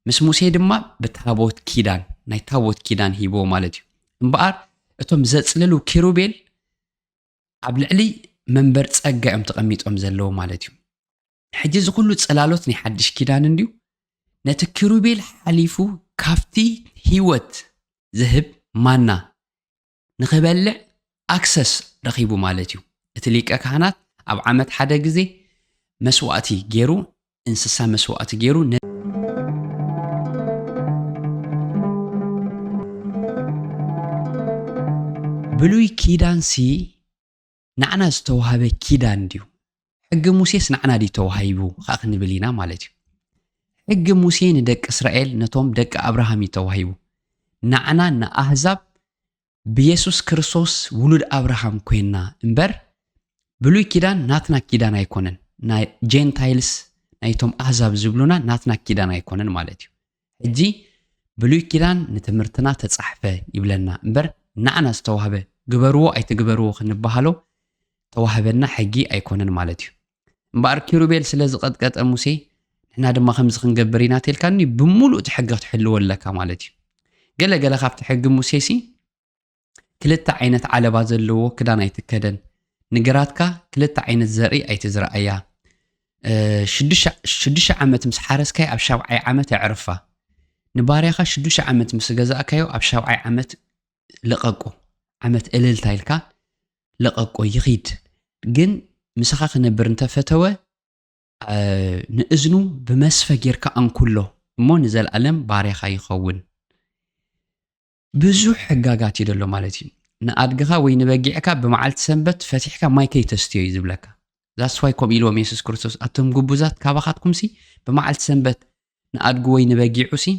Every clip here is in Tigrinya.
ምስ ሙሴ ድማ በታቦት ኪዳን ናይ ታቦት ኪዳን ሂቦ ማለት እዩ እምበኣር እቶም ዘጽልሉ ኪሩቤል ኣብ ልዕሊ መንበር ጸጋ እዮም ተቐሚጦም ዘለዉ ማለት እዩ ሕጂ እዚ ኩሉ ጽላሎት ናይ ሓድሽ ኪዳን እንድዩ ነቲ ኪሩቤል ሓሊፉ ካፍቲ ህይወት ዝህብ ማና ንኽበልዕ ኣክሰስ ረኺቡ ማለት እዩ እቲ ሊቀ ካህናት ኣብ ዓመት ሓደ ግዜ መስዋዕቲ ገይሩ እንስሳ መስዋዕቲ ገይሩ ብሉይ ኪዳን ሲ ንዓና ዝተዋሃበ ኪዳን ድዩ ሕጊ ሙሴስ ንዓና ዲ ተዋሂቡ ኸ ክንብል ኢና ማለት እዩ ሕጊ ሙሴ ንደቂ እስራኤል ነቶም ደቂ አብርሃም ተዋሂቡ ንዓና ንኣህዛብ ብኢየሱስ ክርስቶስ ውሉድ አብርሃም ኮይና እምበር ብሉይ ኪዳን ናትና ኪዳን ኣይኮነን ናይ ጀንታይልስ ናይቶም አህዛብ ዝብሉና ናትና ኪዳን ኣይኮነን ማለት እዩ ሕጂ ብሉይ ኪዳን ንትምህርትና ተጻሕፈ ይብለና እምበር ንዓና ዝተዋሃበ ግበርዎ ኣይትግበርዎ ክንባሃሎ ተዋህበና ሕጊ ኣይኮነን ማለት እዩ እምበር ኪሩቤል ስለ ዝቀጥቀጠ ሙሴ ንሕና ድማ ከምዚ ክንገብር ኢና ተልካኒ ብሙሉእ ትሕጊ ክትሕልወለካ ማለት እዩ ገለገለ ካብቲ ሕጊ ሙሴ ሲ ክልተ ዓይነት ዓለባ ዘለዎ ክዳን ኣይትከደን ንግራትካ ክልተ ዓይነት ዘርኢ ኣይትዝረአያ 6 ዓመት ምስ ሓረስካይ ኣብ 7ይ ዓመት ያዕርፋ ንባርያኻ 6 ዓመት ምስ ገዛእካዮ ኣብ 7ይ ዓመት ለቀቆ ዓመት እልልታ ኢልካ ለቀቆ ይኺድ ግን ምስኻ ክነብር እንተፈተወ ንእዝኑ ብመስፈ ጌርካ አንኩሎ እሞ ንዘለዓለም ባርያኻ ይኸውን ብዙሕ ሕጋጋት ይደሎ ማለት እዩ ንኣድግኻ ወይ ንበጊዕካ ብመዓልቲ ሰንበት ፈቲሕካ ማይ ከይተስትዮ እዩ ዝብለካ ዛስ ዋይ ከም ኢልዎም ኢየሱስ ክርስቶስ ኣቶም ጉቡዛት ካባኻትኩም ሲ ብመዓልቲ ሰንበት ንኣድጉ ወይ ንበጊዑ ሲ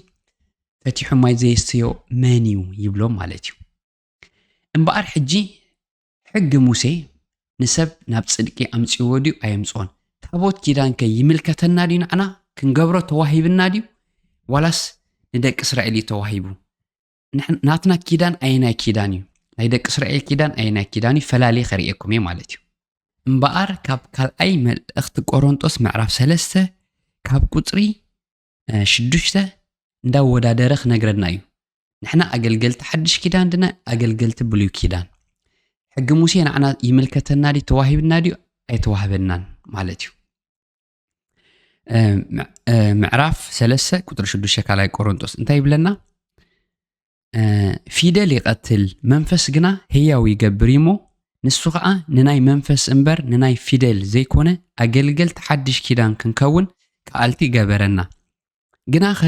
ፈቲሑ ማይ ዘየስትዮ መን እዩ ይብሎም ማለት እዩ እምበኣር ሕጂ ሕጊ ሙሴ ንሰብ ናብ ጽድቂ ኣምጽእዎ ድዩ ኣየምጽኦን ታቦት ኪዳን ከ ይምልከተና ድዩ ንዓና ክንገብሮ ተዋሂብና ድዩ ዋላስ ንደቂ እስራኤል ተዋሂቡ ናትና ኪዳን ኣይናይ ኪዳን እዩ ናይ ደቂ እስራኤል ኪዳን ኣይናይ ኪዳን እዩ ፈላልየ ኸሪአኩም እየ ማለት እዩ እምበኣር ካብ ካልኣይ መልእኽቲ ቆሮንጦስ ምዕራፍ 3 ካብ ቁጽሪ 6 እንዳወዳደረ ክነግረና እዩ ንሕና ኣገልገልቲ ሓድሽ ኪዳን ድና ኣገልገልቲ ብሉይ ኪዳን ሕጊ ሙሴ ንዓና ይምልከተና ድዩ ተዋሂብና ድዩ ኣይተዋህበናን ማለት እዩ ምዕራፍ 3 ቁጥሪ 6 ካልኣይ ቆሮንጦስ እንታይ ይብለና ፊደል ይቀትል መንፈስ ግና ህያው ይገብር እሞ ንሱ ከዓ ንናይ መንፈስ እምበር ንናይ ፊደል ዘይኮነ ኣገልገልቲ ሓድሽ ኪዳን ክንከውን ከኣልቲ ገበረና ግናኸ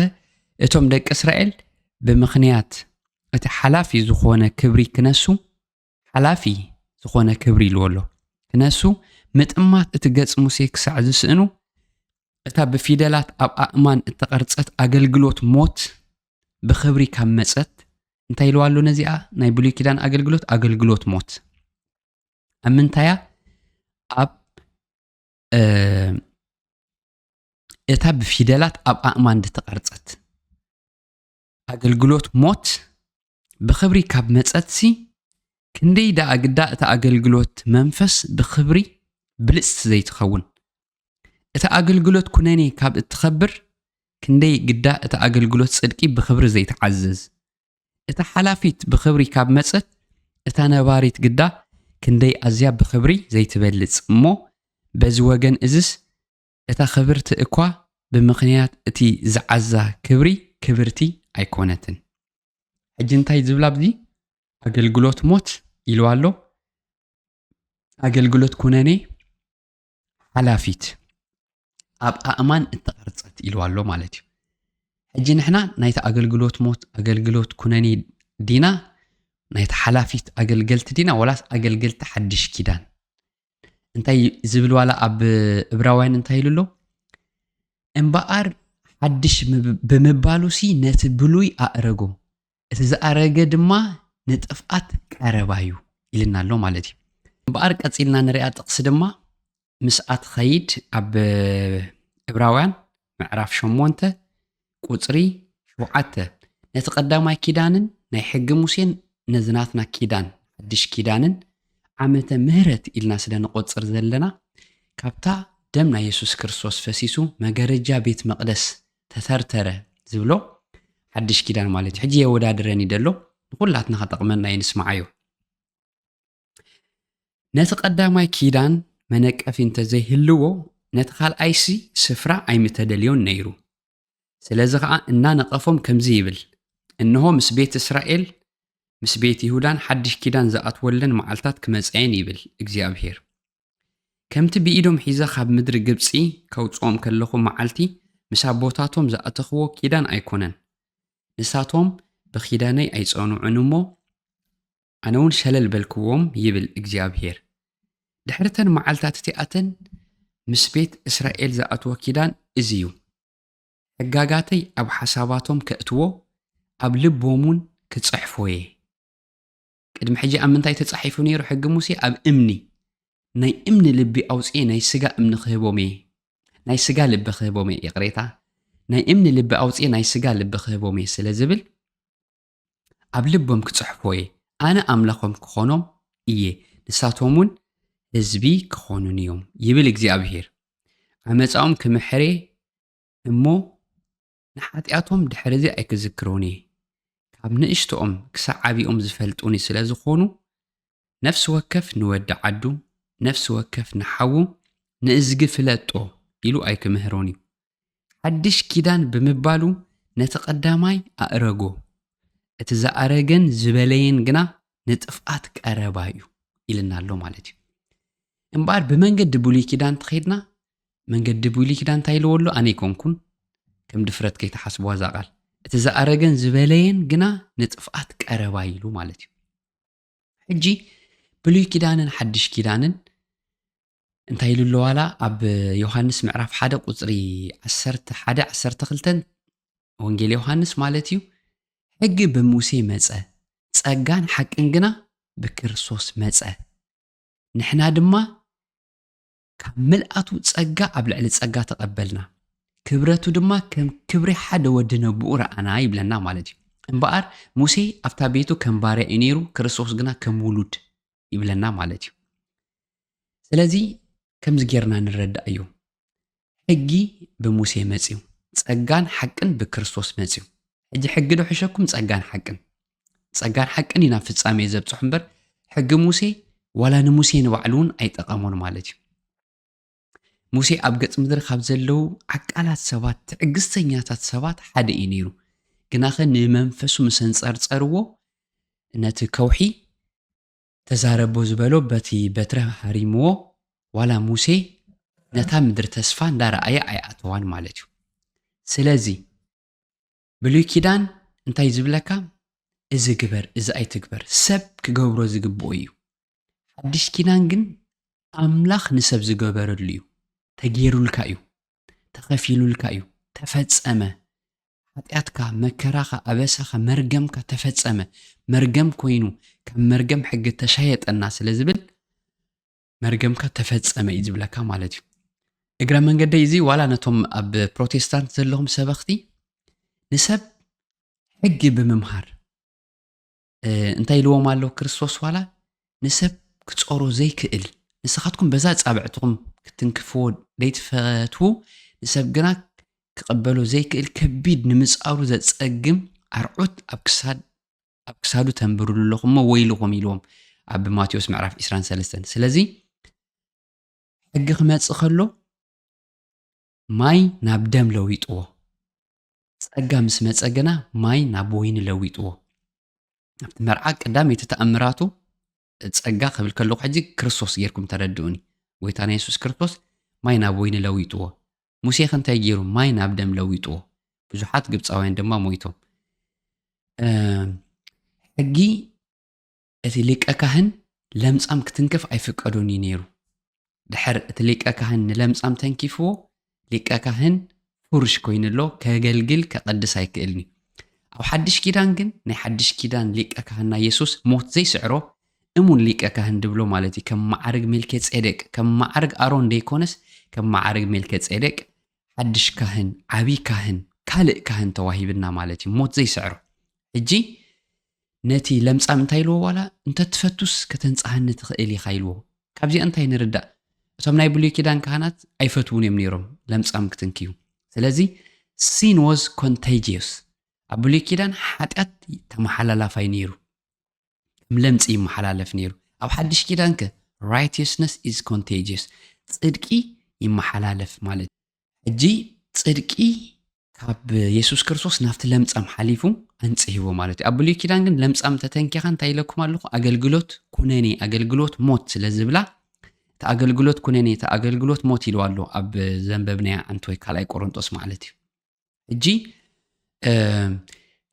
እቶም ደቂ እስራኤል ብምኽንያት እቲ ሓላፊ ዝኾነ ክብሪ ክነሱ ሓላፊ ዝኾነ ክብሪ ኢልወሎ ክነሱ ምጥማት እቲ ገጽ ሙሴ ክሳዕ ዝስእኑ እታ ብፊደላት ኣብ ኣእማን እተቐርጸት ኣገልግሎት ሞት ብኽብሪ ካብ መጸት እንታይ ኢልዋሎ ነዚኣ ናይ ብሉይ ኪዳን ኣገልግሎት ሞት ኣብ ምንታያ ኣብ እታ ብፊደላት ኣብ ኣእማን እተቐርጸት ኣገልግሎት ሞት ብኽብሪ ካብ መጸትሲ ክንደይ ዳኣግዳ እታ ኣገልግሎት መንፈስ ብኽብሪ ብልጽቲ ዘይትኸውን እታ ኣገልግሎት ኩነኔ ካብ እትኸብር ክንደይ ግዳ እታ ኣገልግሎት ጽድቂ ብኽብሪ ዘይትዓዝዝ እታ ሓላፊት ብኽብሪ ካብ መጸት እታ ነባሪት ግዳ ክንደይ ኣዝያ ብኽብሪ ዘይትበልጽ እሞ በዚ ወገን እዝስ እታ ኽብርቲ እኳ ብምኽንያት እቲ ዝዓዛ ክብሪ ክብርቲ ኣይኮነትን ሕጂ እንታይ ዝብላ ብዚ ኣገልግሎት ሞት ኢልዋሎ ኣገልግሎት ኩነኔ ሓላፊት ኣብ ኣእማን እተቐርጸት ኢልዋሎ ማለት እዩ ሕጂ ንሕና ናይቲ ኣገልግሎት ሞት ኣገልግሎት ኩነኔ ዲና ናይቲ ሓላፊት ኣገልገልቲ ዲና ወላስ ኣገልገልቲ ሓድሽ ኪዳን እንታይ ዝብል ዋላ ኣብ ዕብራውያን እንታይ ኢሉሎ እምበኣር ሓድሽ ብምባሉሲ ነቲ ብሉይ ኣእረጎ እቲ ዝኣረገ ድማ ንጥፍኣት ቀረባ እዩ ኢልና ኣሎ ማለት እዩ እምበኣር ቀጺልና ንሪኣ ጥቕሲ ድማ ምስኣት ኸይድ ኣብ ዕብራውያን ምዕራፍ 8 ቁጽሪ 7 ነቲ ቀዳማይ ኪዳንን ናይ ሕጊ ሙሴን ነዝናትና ኪዳን ሓድሽ ኪዳንን ዓመተ ምህረት ኢልና ስለ ንቆጽር ዘለና ካብታ ደም ናይ ኢየሱስ ክርስቶስ ፈሲሱ መገረጃ ቤት መቕደስ ተተርተረ ዝብሎ ሓድሽ ኪዳን ማለት እዩ ሕጂ የወዳድረኒ ደሎ ንኩላትና ከጠቕመና ይንስማዓዮ ነቲ ቀዳማይ ኪዳን መነቀፊ እንተዘይህልዎ ነቲ ካልኣይሲ ስፍራ ኣይምተደልዮን ነይሩ ስለዚ ከዓ እናነቐፎም ከምዚ ይብል እንሆ ምስ ቤት እስራኤል ምስ ቤት ይሁዳን ሓድሽ ኪዳን ዝኣትወለን መዓልታት ክመጽአን ይብል እግዚኣብሔር ከምቲ ብኢዶም ሒዘ ካብ ምድሪ ግብፂ ከውፅኦም ከለኹ መዓልቲ ምስ ኣቦታቶም ዝኣተኽዎ ኪዳን ኣይኮነን ንሳቶም ብኪዳነይ ኣይጸኑዑን እሞ ኣነ እውን ሸለል በልክዎም ይብል እግዚኣብሔር ድሕርተን መዓልታት እቲኣተን ምስ ቤት እስራኤል ዝኣትዎ ኪዳን እዚ እዩ ሕጋጋተይ ኣብ ሓሳባቶም ከእትዎ ኣብ ልቦምን ክጽሕፎ እየ ቅድሚ ሕጂ ኣብ ምንታይ ተጻሒፉ ነይሩ ሕጊ ሙሴ ኣብ እምኒ ናይ እምኒ ልቢ ኣውፅኤ ናይ ስጋ እምኒ ክህቦም እየ ናይ ስጋ ልቢ ክህቦም እየ ይቕሬታ ናይ እምኒ ልቢ ኣውፅኤ ናይ ስጋ ልቢ ክህቦም እየ ስለ ዝብል ኣብ ልቦም ክጽሕፎ እየ ኣነ ኣምላኾም ክኾኖም እየ ንሳቶም እውን ህዝቢ ክኾኑን እዮም ይብል እግዚኣብሔር ዓመፃኦም ክምሕሬ እሞ ንሓጢኣቶም ድሕሪዚ ኣይክዝክሮን እየ ካብ ንእሽቶኦም ክሳብ ዓብኦም ዝፈልጡኒ ስለ ዝኾኑ ነፍሲ ወከፍ ንወዲ ዓዱ ነፍሲ ወከፍ ንሓዉ ንእዝጊ ፍለጦ ኢሉ ኣይክምህሮን እዩ ሓድሽ ኪዳን ብምባሉ ነቲ ቀዳማይ ኣእረጎ እቲ ዝኣረገን ዝበለየን ግና ንጥፍኣት ቀረባ እዩ ኢልና ኣሎ ማለት እዩ እምበኣር ብመንገዲ ብሉይ ኪዳን ተኸይድና መንገዲ ብሉይ ኪዳን እንታይ ኢልዎ ኣሎ ኣነ ይኮንኩን ከም ድፍረት ከይተሓስብዋ እዛ ቃል እቲ ዝኣረገን ዝበለየን ግና ንጥፍኣት ቀረባ ኢሉ ማለት እዩ ሕጂ ብሉይ ኪዳንን ሓድሽ ኪዳንን እንታይ ኢሉ ኣሎ ዋላ ኣብ ዮሃንስ ምዕራፍ 1 ቁፅሪ 11-12 ወንጌል ዮሃንስ ማለት እዩ ሕጊ ብሙሴ መፀ ጸጋን ሓቅን ግና ብክርስቶስ መፀ ንሕና ድማ ካብ ምልኣቱ ጸጋ ኣብ ልዕሊ ጸጋ ተቐበልና ክብረቱ ድማ ከም ክብሪ ሓደ ወዲ ነብኡ ረኣና ይብለና ማለት እዩ እምበኣር ሙሴ ኣብታ ቤቱ ከም ባርያ እዩ ነይሩ ክርስቶስ ግና ከም ውሉድ ይብለና ማለት እዩ ስለዚ ከምዚ ጌርና ንረዳእ እዩ ሕጊ ብሙሴ መፅዩ ጸጋን ሓቅን ብክርስቶስ መፅዩ ሕጂ ሕጊ ዶ ሕሸኩም ጸጋን ሓቅን ኢና ፍጻሜ ዘብፅሑ እምበር ሕጊ ሙሴ ዋላ ንሙሴ ንባዕሉ እውን ኣይጠቐሞን ማለት እዩ ሙሴ ኣብ ገጽ ምድሪ ካብ ዘለው ዓቃላት ሰባት ትዕግስተኛታት ሰባት ሓደ እዩ ነይሩ ግናኸ ንመንፈሱ ምስ እንጸርጸርዎ ነቲ ከውሒ ተዛረቦ ዝበሎ በቲ በትረ ሃሪምዎ ዋላ ሙሴ ነታ ምድሪ ተስፋ እንዳረኣየ ኣይኣተዋን ማለት እዩ ስለዚ ብሉይ ኪዳን እንታይ ዝብለካ እዚ ግበር እዚ ኣይትግበር ሰብ ክገብሮ ዝግብኦ እዩ ሓድሽ ኪዳን ግን ኣምላኽ ንሰብ ዝገበረሉ እዩ ተገይሩልካ እዩ ተኸፊሉልካ እዩ ተፈጸመ ኃጢአትካ መከራኻ ኣበሳኻ መርገምካ ተፈጸመ መርገም ኮይኑ ካብ መርገም ሕጊ ተሻየጠና ስለ ዝብል መርገምካ ተፈጸመ እዩ ዝብለካ ማለት እዩ እግረ መንገደይ እዚ ዋላ ነቶም ኣብ ፕሮቴስታንት ዘለኹም ሰበኽቲ ንሰብ ሕጊ ብምምሃር እንታይ ኢልዎም ኣሎ ክርስቶስ ዋላ ንሰብ ክጾሮ ዘይክእል ንስኻትኩም በዛ ጻብዕትኩም ክትንክፍዎ ደይትፈትዉ ንሰብ ግና ክቕበሎ ዘይክእል ከቢድ ንምጻሩ ዘጸግም ኣርዑት ኣብ ክሳዱ ተንብሩሉ ኣለኹም እሞ ወይልኹም ኢልዎም ኣብ ማቴዎስ ምዕራፍ 23 ስለዚ ሕጊ ክመጽእ ከሎ ማይ ናብ ደም ለዊጥዎ ጸጋ ምስ መጸ ግና ማይ ናብ ወይኒ ለዊጥዎ ኣብቲ መርዓ ቀዳመይቲ ተኣምራቱ ጸጋ ክብል ከለኹ ሕጂ ክርስቶስ ጌርኩም ተረድኡኒ ጎይታና ኢየሱስ ክርስቶስ ማይ ናብ ወይኒ ለዊጥዎ ሙሴ እንታይ ገይሩ ማይ ናብ ደም ለዊጥዎ ብዙሓት ግብፃውያን ድማ ሞይቶም ሕጊ እቲ ሊቀ ካህን ለምጻም ክትንክፍ ኣይፍቀዶን እዩ ነይሩ ድሕር እቲ ሊቀ ካህን ንለምጻም ተንኪፍዎ ሊቀ ካህን ፍሩሽ ኮይኑሎ ከገልግል ከቐድስ ኣይክእልኒ ኣብ ሓድሽ ኪዳን ግን ናይ ሓድሽ ኪዳን ሊቀ ካህንና ኢየሱስ ሞት ዘይስዕሮ እሙን ሊቀ ካህን ድብሎ ማለት እዩ ከም ማዕርግ መልከ ጼዴቅ ከም ማዕርግ ኣሮን ደይኮነስ ከም ማዕርግ መልከ ጼዴቅ ሓድሽ ካህን ዓብይ ካህን ካልእ ካህን ተዋሂብና ማለት እዩ ሞት ዘይስዕሮ ሕጂ ነቲ ለምጻም እንታይ ኢልዎ ዋላ እንተትፈቱስ ከተንጻህኒ ትኽእል ኢኻ ኢልዎ ካብዚኣ እንታይ ንርዳእ እቶም ናይ ብሉይ ኪዳን ካህናት ኣይፈትውን እዮም ነይሮም ለምጻም ክትንክዩ ስለዚ sin was contagious ኣብ ብሉይ ኪዳን ሓጢኣት ተመሓላላፋይ ነይሩ ለምፂ ይመሓላለፍ ነይሩ ኣብ ሓድሽ ኪዳን ከ righteousness is contagious ጽድቂ ይመሓላለፍ ማለት ሕጂ ጽድቂ ካብ ኢየሱስ ክርስቶስ ናፍቲ ለምጻም ሓሊፉ አንጽሂቦ ማለት ኣብ ብሉይ ኪዳን ግን ለምጻም ተተንኪኻ እንታይ ኢለኩም ኣለኹ ኣገልግሎት ኩነኔ ኣገልግሎት ሞት ስለዝብላ ተኣገልግሎት ኩነኔ ተኣገልግሎት ሞት ኢሉ ኣሎ ኣብ ዘንበብናያ አንተ ወይ ካልኣይ ቆሮንጦስ ማለት እዩ ሕጂ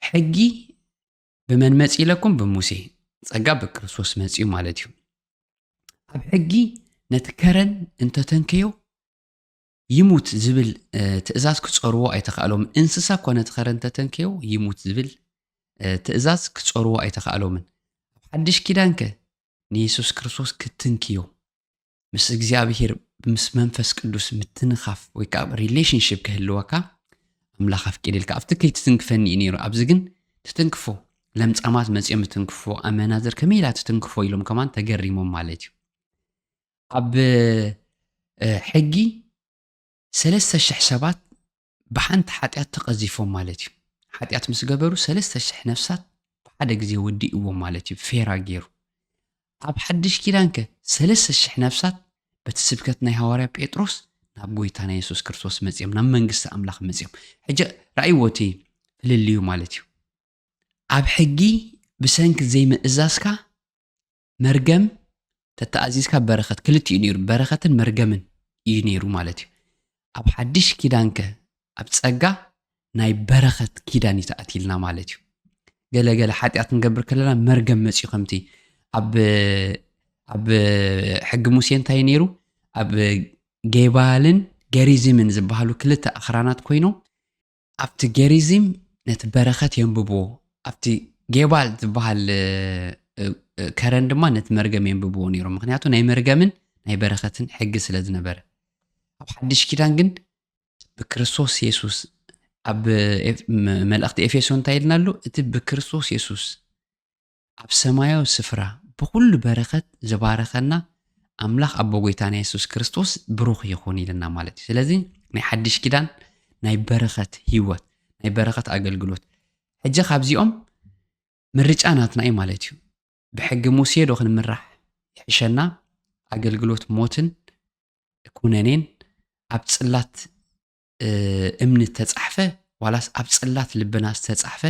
ሕጊ ብመን መጽ ኢለኩም ብሙሴ ጸጋ ብክርስቶስ መጽኡ ማለት እዩ ኣብ ሕጊ ነቲ ከረን እንተተንከዮ ይሙት ዝብል ትእዛዝ ክጾርዎ ኣይተኻእሎም እንስሳ ኮነ ተኸረን ተተንከዮ ይሙት ዝብል ትእዛዝ ክጾርዎ ኣይተኻእሎምን ኣብ ሓድሽ ኪዳን ከ ንኢየሱስ ክርስቶስ ክትንክዮ ምስ እግዚአብሔር ምስ መንፈስ ቅዱስ ምትንኻፍ ወይ ከዓ ሪሌሽንሺፕ ክህልወካ ኣምላኽ ኣፍቂድልካ ኣብቲ ከይትትንክፈኒ እዩ ነይሩ ኣብዚ ግን ትትንክፎ ለምጻማት መጽኦም ትትንክፎ ኣመናዝር ከመይ ኢላ ትትንክፎ ኢሎም ከማን ተገሪሞም ማለት እዩ ኣብ ሕጊ 3,000 ሰባት ብሓንቲ ሓጢኣት ተቐዚፎም ማለት እዩ ሓጢኣት ምስ ገበሩ 3,000 ነፍሳት ብሓደ ግዜ ወዲእዎም ማለት እዩ ፌራ ገይሩ ኣብ ሓድሽ ኪዳን ከ 3,000 ነፍሳት በቲ ስብከት ናይ ሐዋርያ ጴጥሮስ ናብ ጎይታና ኢየሱስ ክርስቶስ መጽኦም ናብ መንግስቲ ኣምላኽ መጽኦም ሕጂ ራእይዎቲ ፍልልዩ ማለት እዩ ኣብ ሕጊ ብሰንኪ ዘይምእዛዝካ መርገም ተተኣዚዝካ በረኸት ክልቲኡ ነይሩ በረኸትን መርገምን እዩ ነይሩ ማለት እዩ ኣብ ሓድሽ ኪዳን ከ ኣብ ጸጋ ናይ በረኸት ኪዳን ይተኣቲልና ማለት እዩ ገለገለ ሓጢኣት ንገብር ከለና መርገም መጽኡ ከምቲ ኣብ ሕጊ ሙሴ እንታይ ነይሩ ኣብ ጌባልን ገሪዝምን ዝበሃሉ ክልተ ኣኽራናት ኮይኖም ኣብቲ ገሪዝም ነቲ በረኸት የንብብዎ ኣብቲ ጌባል ዝበሃል ከረን ድማ ነቲ መርገም የንብብዎ ነይሮም ምክንያቱ ናይ መርገምን ናይ በረኸትን ሕጊ ስለ ዝነበረ ኣብ ሓድሽ ኪዳን ግን ብክርስቶስ ኢየሱስ ኣብ መልእኽቲ ኤፌሶን እንታይ ኢልና ኣሎ እቲ ብክርስቶስ ኢየሱስ ኣብ ሰማያዊ ስፍራ ብኩሉ በረኸት ዝባረኸና ኣምላኽ ኣቦ ጎይታና ኢየሱስ ክርስቶስ ብሩኽ ይኹን ኢልና ማለት እዩ ስለዚ ናይ ሓድሽ ኪዳን ናይ በረኸት ህይወት ናይ በረኸት ኣገልግሎት ሕጂ ካብዚኦም ምርጫ ናትና እዩ ማለት እዩ ብሕጊ ሙሴ ዶ ክንምራሕ ይሕሸና ኣገልግሎት ሞትን ኩነኔን ኣብ ጽላት እምኒ ተጻሕፈ ዋላስ ኣብ ጽላት ልብና ዝተጻሕፈ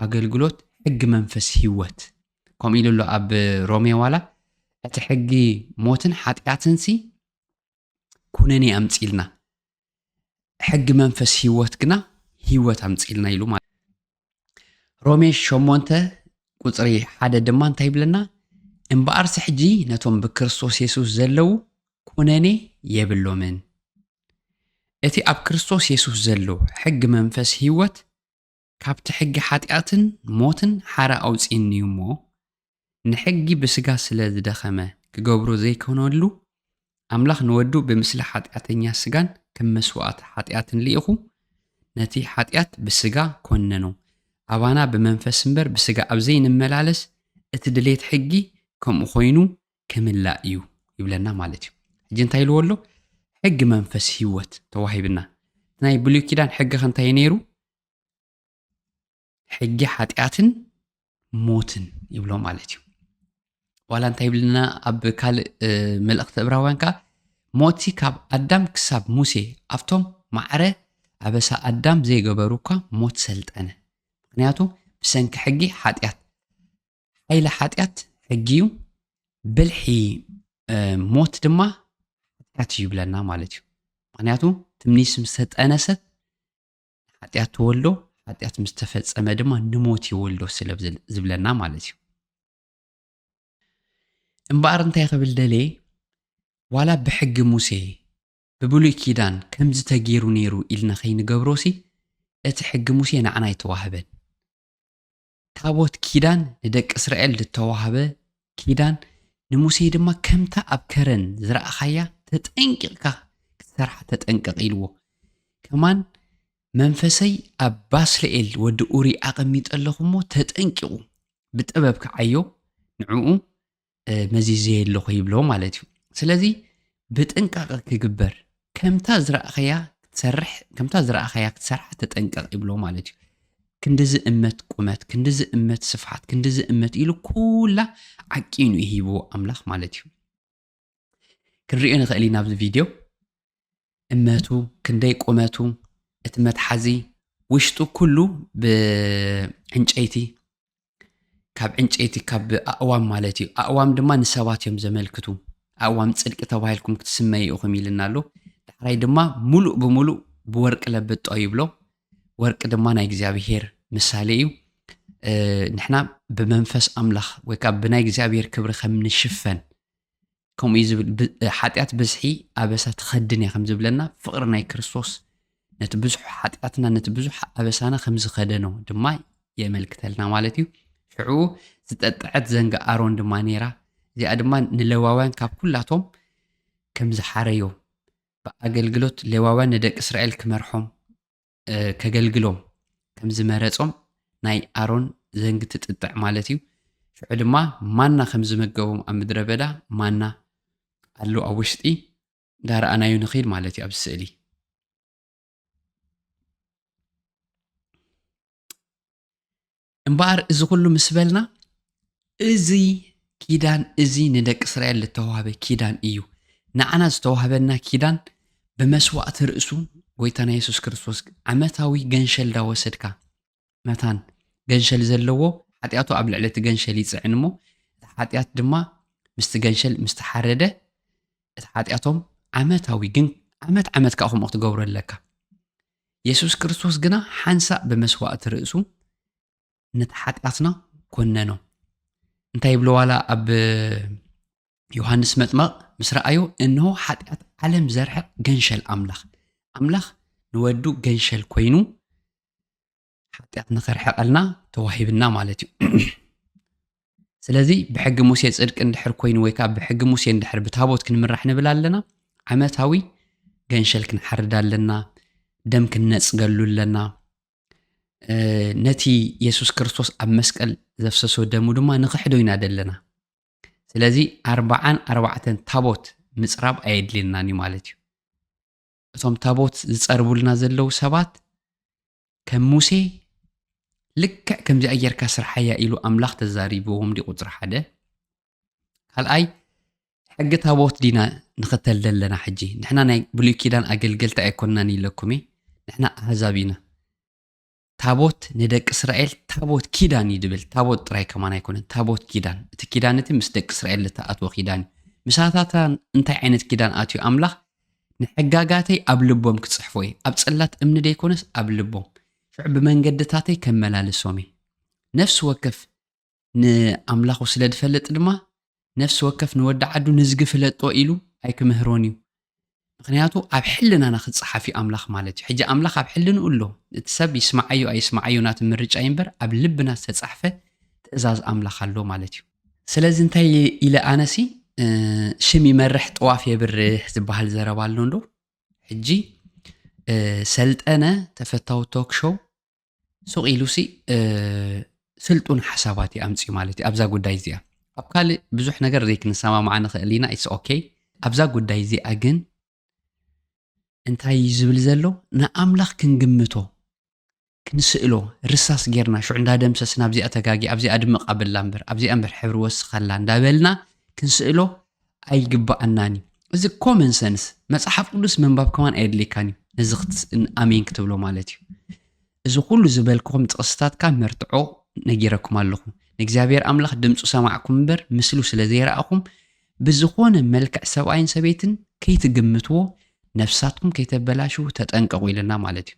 ኣገልግሎት ሕጊ መንፈስ ህይወት ከምኡ ኢሉ ኣሎ ኣብ ሮሜ ዋላ እቲ ሕጊ ሞትን ሓጢኣትንሲ ኩነኔ ኣምፂልና ሕጊ መንፈስ ህይወት ግና ህይወት ኣምፂልና ኢሉ ማለት ሮሜ 8 ቁጽሪ 1 ድማ እንታይ ይብለና እምበኣርሲ ሕጂ ነቶም ብክርስቶስ ኢየሱስ ዘለው ኩነኔ የብሎምን እቲ ኣብ ክርስቶስ ኢየሱስ ዘሎ ሕጊ መንፈስ ህይወት ካብቲ ሕጊ ሓጢኣትን ሞትን ሓረ ኣውፂኒ እዩ እሞ ንሕጊ ብስጋ ስለ ዝደኸመ ክገብሮ ዘይኮነሉ ኣምላኽ ንወዱ ብምስሊ ሓጢኣተኛ ስጋን ከም መስዋዕት ሓጢኣትን ልኢኹ ነቲ ሓጢኣት ብስጋ ኮነኖ ኣባና ብመንፈስ እምበር ብስጋ ኣብ ዘይንመላለስ እቲ ድሌት ሕጊ ከምኡ ኮይኑ ክምላእ እዩ ይብለና ማለት እዩ ሕጂ እንታይ ኢልዎ ኣሎ ሕጊ መንፈስ ህይወት ተዋሂብና ናይ ብሉይ ኪዳን ሕጊ እንታይ ነይሩ ሕጊ ሓጢኣትን ሞትን ይብሎ ማለት እዩ ዋላ እንታይ ይብልና ኣብ ካልእ መልእኽቲ ዕብራውያን ከዓ ሞቲ ካብ ኣዳም ክሳብ ሙሴ ኣብቶም ማዕረ ኣበሳ ኣዳም ዘይገበሩካ ሞት ሰልጠነ ምክንያቱ ብሰንኪ ሕጊ ሓጢኣት ሓይለ ሓጢኣት ሕጊ እዩ ብልሒ ሞት ድማ ሓጢኣት እዩ ይብለና ማለት እዩ ምክንያቱ ትምኒስ ምስ ተጠነሰት ሓጢኣት ትወልዶ ሓጢኣት ምስ ተፈጸመ ድማ ንሞት ይወልዶ ስለ ዝብለና ማለት እዩ እምበኣር እንታይ ክብል ደልየ ዋላ ብሕጊ ሙሴ ብብሉይ ኪዳን ከምዚ ተገይሩ ነይሩ ኢልና ከይንገብሮሲ እቲ ሕጊ ሙሴ ንዓና ይተዋህበን ታቦት ኪዳን ንደቂ እስራኤል ዝተዋህበ ኪዳን ንሙሴ ድማ ከምታ ኣብ ከረን ዝረኣኻያ ተጠንቂቕካ ክትሰርሓ ተጠንቀቕ ኢልዎ ከማን መንፈሰይ ኣብ ባስልኤል ወዲ ኡሪ ኣቐሚጥ ኣለኹ እሞ ተጠንቂቑ ብጥበብ ክዓዮ ንዕኡ መዚዘየ ኣለኹ ይብሎ ማለት እዩ ስለዚ ብጥንቃቐ ክግበር ከምታ ዝረኣኸያ ክትሰርሕ ከምታ ዝረኣኸያ ክትሰርሕ ተጠንቀቕ ይብሎ ማለት እዩ ክንዲዚ እመት ቁመት ክንዲዚ እመት ስፍሓት ክንዲዚ እመት ኢሉ ኩላ ዓቂኑ ይሂብዎ ኣምላኽ ማለት እዩ ክንሪኦ ንኽእል ኢና ኣብዚ ቪድዮ እመቱ ክንደይ ቁመቱ እቲ መትሓዚ ውሽጡ ኩሉ ብዕንጨይቲ ካብ ዕንጨይቲ ካብ ኣእዋም ማለት እዩ ኣእዋም ድማ ንሰባት እዮም ዘመልክቱ ኣእዋም ጽድቂ ተባሂልኩም ክትስመዩ ኢኹም ኢልና ኣሎ ዳሕራይ ድማ ሙሉእ ብሙሉእ ብወርቂ ለብጦ ይብሎ ወርቂ ድማ ናይ እግዚኣብሔር ምሳሌ እዩ ንሕና ብመንፈስ ኣምላኽ ወይ ከዓ ብናይ እግዚኣብሔር ክብሪ ከም ንሽፈን ከምኡ እዩ ዝብል ሓጢኣት ብዝሒ ኣበሳ ትኸድን እያ ከም ዝብለና ፍቕሪ ናይ ክርስቶስ ነቲ ብዙሕ ሓጢኣትና ነቲ ብዙሕ ኣበሳና ከም ዝኸደኖ ድማ የመልክተልና ማለት እዩ ሽዑ ዝጠጥዐት ዘንጋ ኣሮን ድማ ነይራ እዚኣ ድማ ንሌዋውያን ካብ ኩላቶም ከም ዝሓረዮ ብኣገልግሎት ሌዋውያን ንደቂ እስራኤል ክመርሖም ከገልግሎም ከም ዝመረፆም ናይ ኣሮን ዘንጊ ትጥጥዕ ማለት እዩ ሽዑ ድማ ማና ከም ዝመገቦም ኣብ ምድረ በዳ ማና ኣሎ ኣብ ውሽጢ ዳርኣናዩ ንኽእል ማለት እዩ ኣብ ስእሊ እምበኣር እዚ ኩሉ ምስ በልና እዚ ኪዳን እዚ ንደቂ እስራኤል ዝተዋህበ ኪዳን እዩ ንዓና ዝተዋህበና ኪዳን ብመስዋእቲ ርእሱ ጎይታና ኢየሱስ ክርስቶስ ዓመታዊ ገንሸል ዳወሰድካ መታን ገንሸል ዘለዎ ሓጢኣቱ ኣብ ልዕሊ እቲ ገንሸል ይፅዕን እሞ እቲ ሓጢኣት ድማ ምስቲ ገንሸል ምስቲ ሓረደ እቲ ሓጢኣቶም ዓመታዊ ግን ዓመት ከዓ ከምኡ ክትገብሮ ኣለካ ኢየሱስ ክርስቶስ ግና ሓንሳእ ብመስዋእቲ ርእሱ ነቲ ሓጢኣትና ኮነኖ እንታይ ይብሎ ዋላ ኣብ ዮሃንስ መጥመቕ ምስ ረኣዮ እንሆ ሓጢኣት ዓለም ዘርሕቕ ገንሸል ኣምላኽ ንወዱ ገንሸል ኮይኑ ሓጢኣት ንኸርሕቐልና ተዋሂብና ማለት እዩ ስለዚ ብሕጊ ሙሴ ጽድቂ እንድሕር ኮይኑ ወይ ከዓ ብሕጊ ሙሴ እንድሕር ብታቦት ክንምራሕ ንብል ኣለና ዓመታዊ ገንሸል ክንሓርድ ኣለና ደም ክንነጽገሉ ኣለና ነቲ ኢየሱስ ክርስቶስ ኣብ መስቀል ዘፍሰሶ ደሙ ድማ ንኽሕዶ ኢና ደለና ስለዚ 44 ታቦት ምጽራብ ኣየድልየናን እዩ ማለት እዩ እቶም ታቦት ዝጸርቡልና ዘለው ሰባት ከም ሙሴ ልክዕ ከምዚ ኣየርካ ስርሓያ ኢሉ ኣምላኽ ተዛሪብዎም ዲ ቁፅሪ 1 ካልኣይ ሕጊ ታቦት ዲና ንኽተል ዘለና ሕጂ ንሕና ናይ ብሉይ ኪዳን ኣገልገልቲ ኣይኮንናን ኢለኩም ንሕና ኣህዛብ ኢና ታቦት ንደቂ እስራኤል ታቦት ኪዳን ይድብል ታቦት ጥራይ ከማን ኣይኮነን ታቦት ኪዳን እቲ ኪዳን እቲ ምስ ደቂ እስራኤል ዝተኣትዎ ኪዳን ምሳታታ እንታይ ዓይነት ኪዳን ኣትዩ ኣምላኽ ንሕጋጋተይ ኣብ ልቦም ክጽሕፎ እዩ ኣብ ጽላት እምኒ ደይኮነስ ኣብ ልቦም ሽዑ ብመንገድታተይ ከመላልሶም እዩ ነፍሲ ወከፍ ንኣምላኹ ስለ ድፈልጥ ድማ ነፍሲ ወከፍ ንወዲ ዓዱ ንዝጊ ፍለጦ ኢሉ ኣይክምህሮን እዩ ምክንያቱ ኣብ ሕልናና ክጽሓፍ እዩ ኣምላኽ ማለት እዩ ሕጂ ኣምላኽ ኣብ ሕልንኡ ኣሎ እቲ ሰብ ይስማዓዮ ኣይስማዓዮ ናቲ ምርጫ እምበር ኣብ ልብና ዝተጻሕፈ ትእዛዝ ኣምላኽ ኣሎ ማለት እዩ ስለዚ እንታይ ኢለ ኣነሲ ሽም ይመርሕ ጠዋፍ የብርህ ዝበሃል ዘረባ ኣሎ እንዶ ሕጂ ሰልጠነ ተፈታዊ ቶክ ሾው ሱቕ ኢሉሲ ስልጡን ሓሳባት ኣምፅኡ ማለት እዩ ኣብዛ ጉዳይ እዚኣ ኣብ ካልእ ብዙሕ ነገር ዘይክንሰማማዕ ንኽእል ኢና ኢትስ ኦኬ ኣብዛ ጉዳይ እዚኣ ግን እንታይ ዝብል ዘሎ ንኣምላኽ ክንግምቶ ክንስእሎ ርሳስ ጌርና ሽዑ እንዳደምሰስና ኣብዚኣ ተጋጊ ኣብዚኣ ድምቕ ኣበላ እምበር ኣብዚኣ እምበር ሕብሪ ወስኸላ እንዳበልና ክንስእሎ ኣይግባአናን እዚ ኮመን ሰንስ መጽሓፍ ቅዱስ መንባብ ከማን ኣየድልየካን እዩ ነዚ ኣሜን ክትብሎ ማለት እዩ እዚ ኩሉ ዝበልክኹም ጥቕስታትካ መርትዖ ነጊረኩም ኣለኹ ንእግዚኣብሔር ኣምላኽ ድምፁ ሰማዕኩም እምበር ምስሉ ስለ ዘይረኣኹም ብዝኾነ መልክዕ ሰብኣይን ሰበይትን ከይትግምትዎ ነፍሳትኩም ከይተበላሽው ተጠንቀቁ ኢልና ማለት እዩ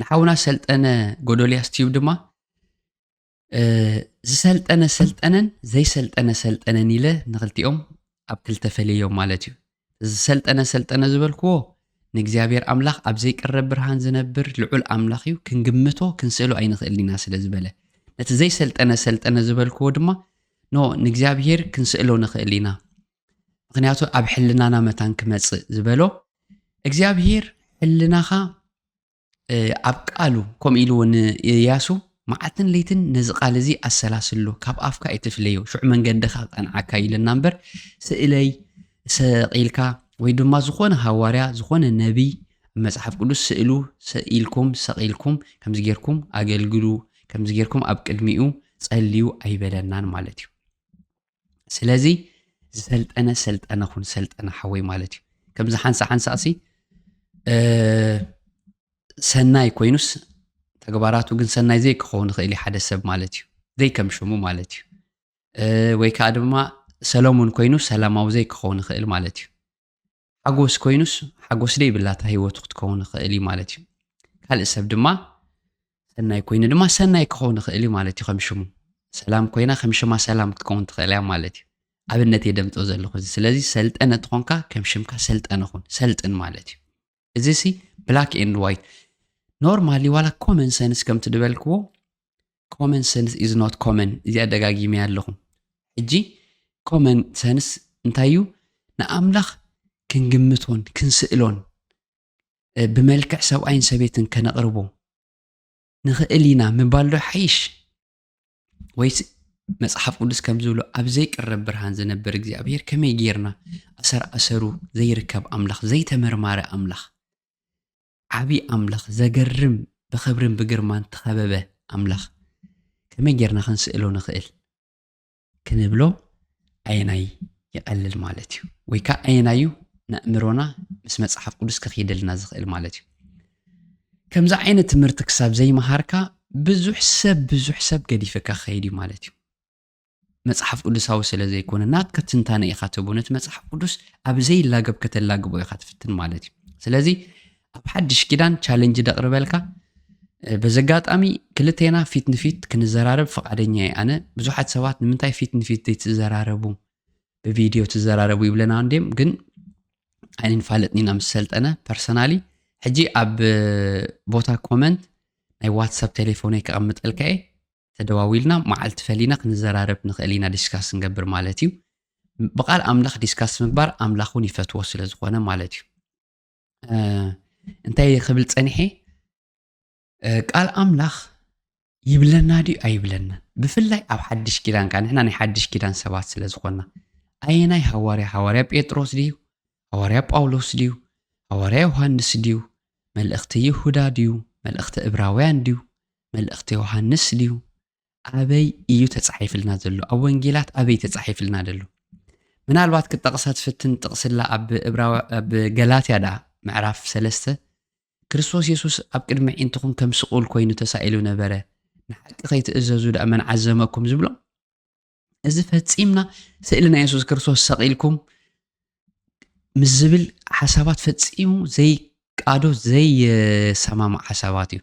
ንሓውና ሰልጠነ ጎዶልያስ ቲዩብ ድማ ዝሰልጠነ ሰልጠነን ዘይሰልጠነ ሰልጠነን ኢለ ንኽልቲኦም ኣብ ክልተ ፈልዮም ማለት እዩ ዝሰልጠነ ሰልጠነ ዝበልክዎ ንእግዚኣብሔር ኣምላኽ ኣብ ዘይቀረብ ብርሃን ዝነብር ልዑል ኣምላኽ እዩ ክንግምቶ ክንስእሎ ኣይንኽእል ኢና ስለ ዝበለ ነቲ ዘይሰልጠነ ሰልጠነ ዝበልክዎ ድማ ኖ ንእግዚኣብሔር ክንስእሎ ንኽእል ኢና ምክንያቱ ኣብ ሕልናና መታን ክመጽእ ዝበሎ እግዚኣብሔር ሕልናኻ ኣብ ቃሉ ከምኡ ኢሉ እውን ኢያሱ መዓልትን ለይትን ነዚ ቃል እዚ ኣሰላስሎ ካብ ኣፍካ ኣይትፍለዮ ሽዑ መንገድኻ ቐንዓካ ኢልና እምበር ስእለይ ሰቂልካ ወይ ድማ ዝኾነ ሃዋርያ ዝኾነ ነቢይ መጽሐፍ ቅዱስ ስእሉ ስኢልኩም ሰቂልኩም ከምዚ ጌርኩም አገልግሉ ከምዚ ጌርኩም ኣብ ቅድሚኡ ጸልዩ ኣይበለናን ማለት እዩ ስለዚ ዝሰልጠነ ሰልጠነኹን ሰልጠነ ሓወይ ማለት እዩ ከምዚ ሓንሳሲ ሰናይ ኮይኑስ ተግባራቱ ግን ሰናይ ዘይ ክኸውን ይኽእል ሓደ ሰብ ማለት እዩ ዘይ ከም ሽሙ ማለት እዩ ወይ ከዓ ድማ ሰሎሞን ኮይኑ ሰላማዊ ዘይ ክኸውን ይኽእል ማለት እዩ ሓጎስ ኮይኑስ ሓጎስ ደይ ብላታ ህይወቱ ክትከውን ይኽእል ማለት እዩ ካልእ ሰብ ድማ ሰናይ ኮይኑ ድማ ሰናይ ክኸውን ይኽእል ማለት እዩ ከም ሽሙ ሰላም ኮይና ከም ሽማ ሰላም ክትከውን ትኽእል ማለት እዩ ኣብነት የደምጦ ዘለኹ ስለዚ ሰልጠነ ትኾንካ ከም ሽምካ ሰልጠነኹን ሰልጥን ማለት እዩ እዚ ሲ ብላክ ኤንድ ዋይት ኖርማሊ ዋላ ኮመን ሰንስ ከም ትድበልክዎ ኮመን ሰንስ ኢዝ ኖት ኮመን እዚኣ ደጋጊመ ኣለኹ ሕጂ ኮመን ሰንስ እንታይ እዩ ንኣምላኽ ክንግምቶን ክንስእሎን ብመልክዕ ሰብኣይን ሰቤትን ከነቕርቦ ንኽእል ኢና ምባሎ ሓይሽ ወይስ መጽሓፍ ቅዱስ ከም ዝብሎ ኣብ ዘይቅረብ ብርሃን ዝነብር እግዚኣብሔር ከመይ ጌርና ኣሰሩ ዘይርከብ ኣምላኽ ዘይተመርማረ ኣምላኽ ዓቢ ኣምላኽ ዘገርም ብኽብርን ብግርማን ተኸበበ ኣምላኽ ከመይ ጌርና ክንስእሎ ንኽእል ክንብሎ ኣየናይ ይቐልል ማለት እዩ ወይ ከዓ ኣየናዩ ንእምሮና ምስ መጽሓፍ ቅዱስ ክኺደልና ዝኽእል ማለት እዩ ከምዚ ዓይነት ትምህርቲ ክሳብ ዘይመሃርካ ብዙሕ ሰብ ገዲፈካ ክኸይድ እዩ ማለት እዩ መጽሓፍ ቅዱሳዊ ስለ ዘይኮነ ናትካ ትንታነ ኢኻ ትቡ ነቲ መጽሓፍ ቅዱስ ኣብ ዘይላገብ ከተላግቦ ኢኻ ትፍትን ማለት እዩ ስለዚ ኣብ ሓድሽ ኪዳን ቻሌንጅ ደቕርበልካ በዘጋጣሚ ክልቴና ፊት ንፊት ክንዘራረብ ፈቃደኛ እየ ኣነ ብዙሓት ሰባት ንምንታይ ፊት ንፊት ዘይትዘራረቡ ብቪድዮ ትዘራረቡ ይብለና እንዴም ግን ኣይንን ፋለጥኒና ምስ ሰልጠነ ፐርሰናሊ ሕጂ ኣብ ቦታ ኮመንት ናይ ዋትስኣፕ ቴሌፎነይ ከቐምጠልካ እየ ተደዋዊልና መዓልቲ ፈሊና ክንዘራረብ ንኽእል ኢና ዲስካስ ንገብር ማለት እዩ ብቓል ኣምላኽ ዲስካስ ምግባር ኣምላኹን ይፈትዎ ስለ ዝኾነ ማለት እዩ እንታይ ክብል ጸኒሐ ቃል ኣምላኽ ይብለና ድዩ ኣይብለና ብፍላይ ኣብ ሓድሽ ኪዳን ካ ንሕና ናይ ሓድሽ ኪዳን ሰባት ስለ ዝኾንና ኣየናይ ሓዋርያ ጴጥሮስ ድዩ ሓዋርያ ጳውሎስ ድዩ ሓዋርያ ዮሃንስ ድዩ መልእኽቲ ይሁዳ ድዩ መልእኽቲ ዕብራውያን ድዩ መልእኽቲ ዮሃንስ ድዩ ኣበይ እዩ ተጻሒፍልና ዘሎ ኣብ ወንጌላት ኣበይ ተጻሒፍልና ዘሎ ምናልባት ክጠቕሳት ፍትን ጥቕስላ ኣብ ገላትያ ዳ ምዕራፍ 3 ክርስቶስ ኢየሱስ ኣብ ቅድሚ ዒንትኹም ከም ስቁል ኮይኑ ተሳኢሉ ነበረ ንሓቂ ከይትእዘዙ ዳ መን ዓዘመኩም ዝብሎ እዚ ፈጺምና ስእልና ኢየሱስ ክርስቶስ ሰቂልኩም ምስ ዝብል ሓሳባት ፈጺሙ ዘይቃዶ ዘይሰማማዕ ሓሳባት እዩ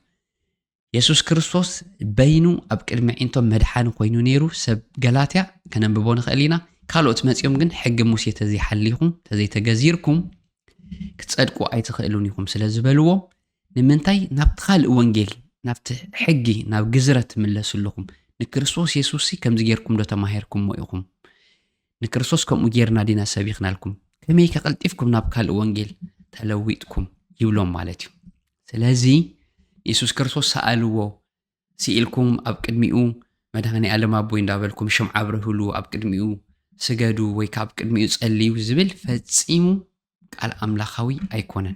ኢየሱስ ክርስቶስ በይኑ ኣብ ቅድሚ ዒንቶም መድሓኒ ኮይኑ ነይሩ ሰብ ገላትያ ከነንብቦ ንኽእል ኢና ካልኦት መጺኦም ግን ሕጊ ሙሴ ተዘይሓሊኹም ተዘይተገዚርኩም ክትጸድቁ ኣይትኽእሉን ኢኹም ስለ ዝበልዎም ንምንታይ ናብቲ ካልእ ወንጌል ናብቲ ሕጊ ናብ ግዝረት ትምለሱ ኣለኹም ንክርስቶስ ኢየሱስ ከምዚ ጌርኩም ዶ ተማሂርኩም ኢኹም ንክርስቶስ ከምኡ ጌርና ዲና ሰቢኽናልኩም ከመይ ከቐልጢፍኩም ናብ ካልእ ወንጌል ተለዊጥኩም ይብሎም ማለት እዩ ስለዚ ኢየሱስ ክርስቶስ ሰኣልዎ ሲኢልኩም ኣብ ቅድሚኡ መድኃኒ ዓለም ኣቦይ እንዳበልኩም ሽምዓ አብርህሉ ኣብ ቅድሚኡ ስገዱ ወይ ካብ ቅድሚኡ ጸልዩ ዝብል ፈጺሙ ቃል ኣምላኻዊ ኣይኮነን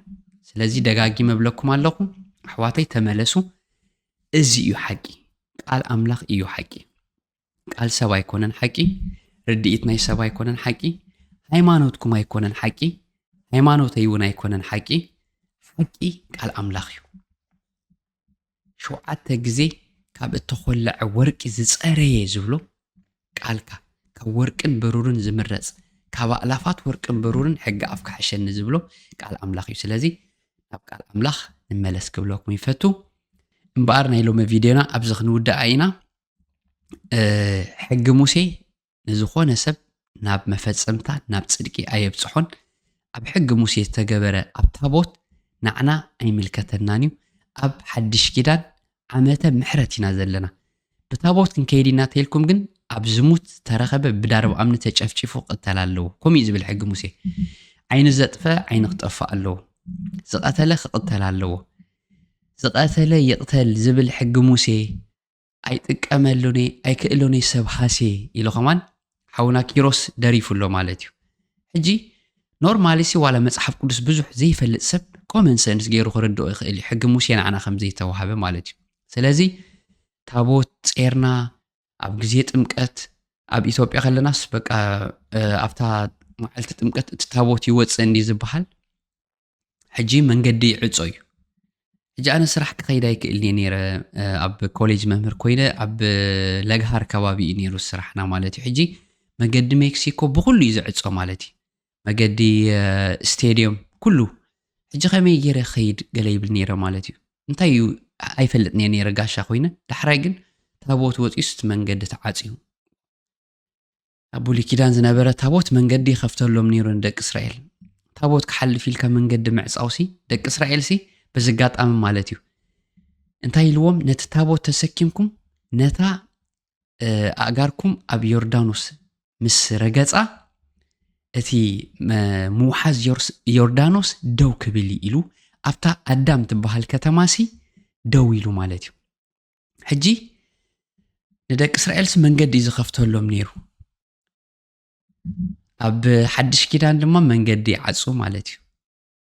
ስለዚ ደጋጊ መብለኩም ኣለኹ ኣሕዋተይ ተመለሱ እዚ እዩ ሓቂ ቃል ኣምላኽ እዩ ሓቂ ቃል ሰብ ኣይኮነን ሓቂ ርድኢት ናይ ሰብ ኣይኮነን ሓቂ ሃይማኖትኩም ኣይኮነን ሓቂ ሃይማኖተይ እውን ኣይኮነን ሓቂ ሓቂ ቃል ኣምላኽ እዩ ሸውዓተ ግዜ ካብ እተኾልዕ ወርቂ ዝጸረየ ዝብሎ ቃልካ ካብ ወርቅን ብሩርን ዝምረጽ ካብ ኣላፋት ወርቅን ብሩርን ሕጊ ኣፍካ ሓሸኒ ዝብሎ ቃል ኣምላኽ እዩ ስለዚ ናብ ቃል ኣምላኽ ንመለስ ክብለኩም ይፈቱ እምበኣር ናይ ሎሚ ቪድዮና ኣብዚ ክንውዳእ ኢና ሕጊ ሙሴ ንዝኾነ ሰብ ናብ መፈጸምታ ናብ ጽድቂ ኣየብጽሖን ኣብ ሕጊ ሙሴ ዝተገበረ ኣብ ታቦት ንዓና ኣይምልከተናን እዩ ኣብ ሓድሽ ኪዳን ዓመተ ምሕረት ኢና ዘለና ብታቦት ክንከይድ ኢና ተልኩም ግን ኣብ ዝሙት ተረኸበ ብዳርብ ኣምኒ ተጨፍጪፉ ቅተል ኣለዎ ከምኡ ዝብል ሕጊ ሙሴ ዓይኒ ዘጥፈ ዓይኒ ክጠፋእ ኣለዎ ዝቐተለ ክቅተል ኣለዎ ዝቐተለ ይቕተል ዝብል ሕጊ ሙሴ ኣይጥቀመሉኒ ኣይክእሉኒ ሰብ ሃሴ ኢሉ ኸማን ሓውና ኪሮስ ደሪፉሎ ማለት እዩ ሕጂ ኖርማሊ ሲ ዋላ መጽሓፍ ቅዱስ ብዙሕ ዘይፈልጥ ሰብ ኮመን ሰንስ ገይሩ ክርድኦ ይኽእል እዩ ሕጊ ሙሴ ንዓና ከም ዘይተዋሃበ ማለት እዩ ስለዚ ታቦት ጼርና ኣብ ግዜ ጥምቀት ኣብ ኢትዮጵያ ከለናስ በቃ ኣብታ መዓልቲ ጥምቀት እቲ ታቦት ይወፅእ እንዲ ዝበሃል ሕጂ መንገዲ ይዕጾ እዩ ሕጂ ኣነ ስራሕ ክኸይድ ኣይክእልኒ ነይረ ኣብ ኮሌጅ መምህር ኮይነ ኣብ ለግሃር ከባቢ እዩ ነይሩ ስራሕና ማለት እዩ ሕጂ መንገዲ ሜክሲኮ ብኩሉ እዩ ዝዕጾ ማለት እዩ መገዲ ስቴድየም ኩሉ ሕጂ ከመይ ገይረ ኸይድ ገለ ይብል ነይረ ማለት እዩ እንታይ እዩ ኣይፈልጥኒ ነይረ ጋሻ ኮይነ ዳሕራይ ግን ታቦት ወፂኡስ እቲ መንገዲ ተዓጽዩ ኣብ ብሉይ ኪዳን ዝነበረ ታቦት መንገዲ ይኸፍተሎም ነይሩ ንደቂ እስራኤል ታቦት ክሓልፍ ኢልካ መንገዲ ምዕጻውሲ ደቂ እስራኤልሲ በዝጋጣሚ ማለት እዩ እንታይ ኢልዎም ነቲ ታቦት ተሰኪምኩም ነታ ኣጋርኩም ኣብ ዮርዳኖስ ምስ ረገጻ እቲ ምውሓዝ ዮርዳኖስ ደው ክብል ኢሉ ኣብታ ኣዳም ትበሃል ከተማሲ ደው ኢሉ ማለት እዩ ሕጂ ንደቂ እስራኤልስ መንገዲ ዝኸፍተሎም ነይሩ ኣብ ሓድሽ ኪዳን ድማ መንገዲ ይዓጹ ማለት እዩ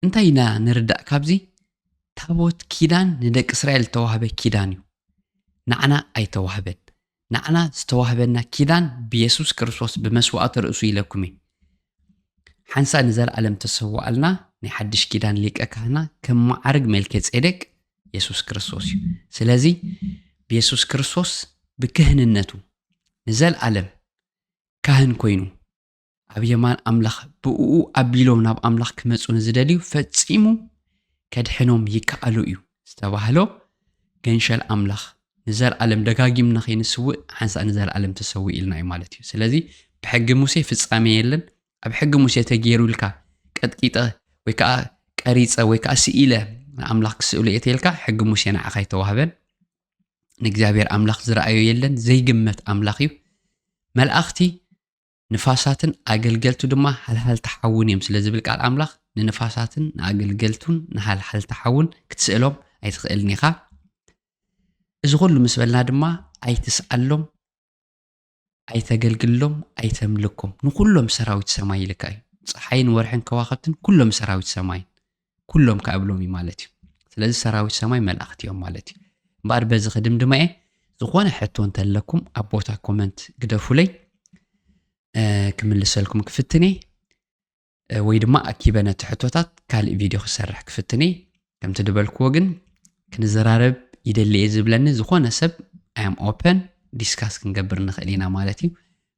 እንታይ ኢና ንርዳእ ካብዚ ታቦት ኪዳን ንደቂ እስራኤል ተዋህበ ኪዳን እዩ ንዓና ኣይተዋህበን ንዓና ዝተዋህበና ኪዳን ብኢየሱስ ክርስቶስ ብመስዋዕት ርእሱ ኢለኩም እዩ ሓንሳ ንዘለዓለም ተሰዋኣልና ናይ ሓድሽ ኪዳን ሊቀ ካህና ከም ማዕርግ መልከ ጼዴቅ ኢየሱስ ክርስቶስ እዩ ስለዚ ብኢየሱስ ክርስቶስ ብክህንነቱ ንዘለዓለም ካህን ኮይኑ ኣብ የማን ኣምላኽ ብኡ ኣቢሎም ናብ ኣምላኽ ክመፁ ንዝደልዩ ፈጺሙ ከድሕኖም ይከኣሉ እዩ ዝተባህሎ ገንሸል ኣምላኽ ንዘለዓለም ደጋጊምና ከይንስውእ ሓንሳ ንዘለዓለም ተሰዊእ ኢልና እዩ ማለት እዩ ስለዚ ብሕጊ ሙሴ ፍጻሜ የለን ኣብ ሕጊ ሙሴ ተገይሩ ኢልካ ቀጥቂጠ ወይ ከዓ ቀሪፀ ወይ ከዓ ስኢለ ኣምላኽ ክስእሉ እየተልካ ሕጊ ሙሴ ንዓኻ ይተዋህበን ንእግዚአብሔር ኣምላኽ ዝረኣዮ የለን ዘይግመት ኣምላኽ እዩ መላእኽቲ ንፋሳትን ኣገልገልቱ ድማ ሃልሃል ተሓውን እዮም ስለ ዝብል ቃል ኣምላኽ ንንፋሳትን ንኣገልገልቱን ንሃልሃል ተሓውን ክትስእሎም ኣይትኽእልኒ ኢኻ እዚ ኩሉ ምስ በልና ድማ ኣይትስኣሎም ኣይተገልግሎም ኣይተምልኩም ንኩሎም ሰራዊት ሰማይ ኢልካ እዩ ፀሓይን ወርሕን ከዋኸብትን ኩሎም ሰራዊት ሰማይ ኩሎም ከኣብሎም እዩ ማለት እዩ ስለዚ ሰራዊት ሰማይ መላእኽቲ እዮም ማለት እዩ እምበኣር በዚ ክድምድመ እየ ዝኾነ ሕቶ እንተለኩም ኣብ ቦታ ኮመንት ግደፉለይ ክምልሰልኩም ክፍትኔ ወይ ድማ ኣኪበ ነቲ ሕቶታት ካልእ ቪድዮ ክሰርሕ ክፍትኔ ከምቲ ድበልክዎ ግን ክንዘራረብ ይደሊ እየ ዝብለኒ ዝኾነ ሰብ I am open ዲስካስ ክንገብር ንኽእል ኢና ማለት እዩ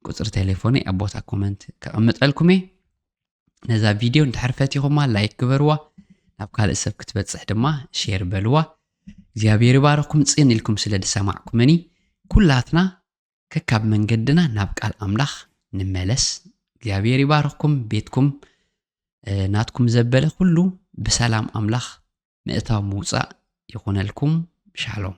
ቁፅሪ ቴሌፎነይ ኣብ ቦታ ኮመንት ከቐምጠልኩም እየ ነዛ ቪድዮ እንድሕር ፈቲኹማ ላይክ ግበርዋ ናብ ካልእ ሰብ ክትበፅሕ ድማ ሼር በልዋ እግዚኣብሔር ይባርኽኩም ፅን ኢልኩም ስለ ዝሰማዕኩመኒ ኩላትና ከካብ መንገድና ናብ ቃል ኣምላኽ ንመለስ እግዚኣብሔር ይባርኽኩም ቤትኩም ናትኩም ዘበለ ኩሉ ብሰላም ኣምላኽ ምእታው ምውፃእ ይኹነልኩም ሻሎም